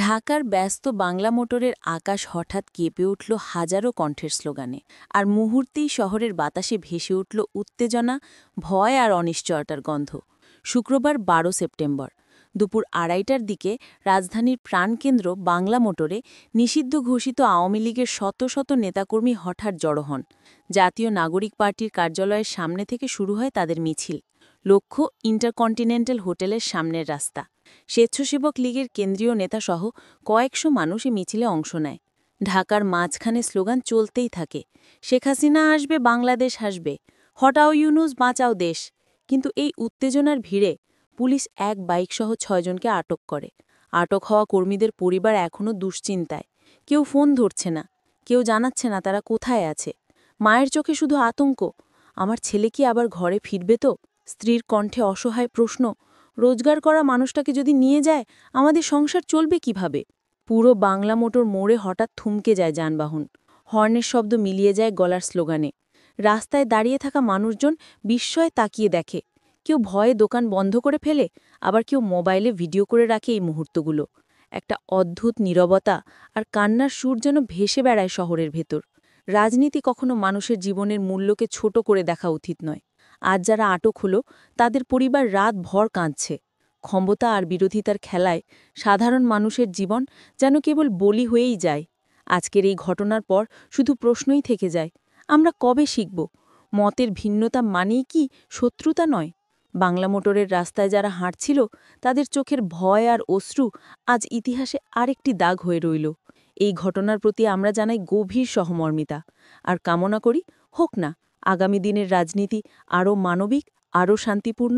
ঢাকার ব্যস্ত বাংলা মোটরের আকাশ হঠাৎ কেঁপে উঠল হাজারো কণ্ঠের স্লোগানে, আর মুহূর্তেই শহরের বাতাসে ভেসে উঠল উত্তেজনা, ভয় আর অনিশ্চয়তার গন্ধ। শুক্রবার ১২ সেপ্টেম্বর দুপুর ২:৩০টার দিকে রাজধানীর প্রাণকেন্দ্র বাংলা মোটরে নিষিদ্ধ ঘোষিত আওয়ামী লীগের শত শত নেতাকর্মী হঠাৎ জড়ো হন। জাতীয় নাগরিক পার্টির কার্যালয়ের সামনে থেকে শুরু হয় তাদের মিছিল। লক্ষ্য ইন্টারকন্টিনেন্টাল হোটেলের সামনের রাস্তা। স্বেচ্ছাসেবক লীগের কেন্দ্রীয় নেতাসহ কয়েকশো মানুষ এই মিছিলে অংশ নেয়। ঢাকার মাঝখানে স্লোগান চলতেই থাকে, শেখ হাসিনা আসবে, বাংলাদেশ হাসবে, হটাও ইউনুস, বাঁচাও দেশ। কিন্তু এই উত্তেজনার ভিড়ে পুলিশ এক বাইকসহ ৬ জনকে আটক করে। আটক হওয়া কর্মীদের পরিবার এখনও দুশ্চিন্তায়। কেউ ফোন ধরছে না, কেউ জানাচ্ছে না তারা কোথায় আছে। মায়ের চোখে শুধু আতঙ্ক, আমার ছেলে কি আবার ঘরে ফিরবে তো? স্ত্রীর কণ্ঠে অসহায় প্রশ্ন, রোজগার করা মানুষটাকে যদি নিয়ে যায়, আমাদের সংসার চলবে কিভাবে? পুরো বাংলা মোটর মোড়ে হঠাৎ থমকে যায় যানবাহন। হর্নের শব্দ মিলিয়ে যায় গলার স্লোগানে। রাস্তায় দাঁড়িয়ে থাকা মানুষজন বিস্ময়ে তাকিয়ে দেখে। কেউ ভয়ে দোকান বন্ধ করে ফেলে, আবার কেউ মোবাইলে ভিডিও করে রাখে এই মুহূর্তগুলো। একটা অদ্ভুত নীরবতা আর কান্নার সুর যেন ভেসে বেড়ায় শহরের ভেতর। রাজনীতি কখনো মানুষের জীবনের মূল্যকে ছোট করে দেখা উচিত নয়। আজ যারা আটক হলো, তাদের পরিবার রাত ভর কাঁদছে। ক্ষমতা আর বিরোধিতার খেলায় সাধারণ মানুষের জীবন যেন কেবল বলি হয়েই যায়। আজকের এই ঘটনার পর শুধু প্রশ্নই থেকে যায়, আমরা কবে শিখব মতের ভিন্নতা মানেই কি শত্রুতা নয়? বাংলা মোটরের রাস্তায় যারা হাঁটছিল, তাদের চোখের ভয় আর অশ্রু আজ ইতিহাসে আরেকটি দাগ হয়ে রইল। এই ঘটনার প্রতি আমরা জানাই গভীর সহমর্মিতা, আর কামনা করি হোক না আগামী দিনের রাজনীতি আরও মানবিক, আরও শান্তিপূর্ণ।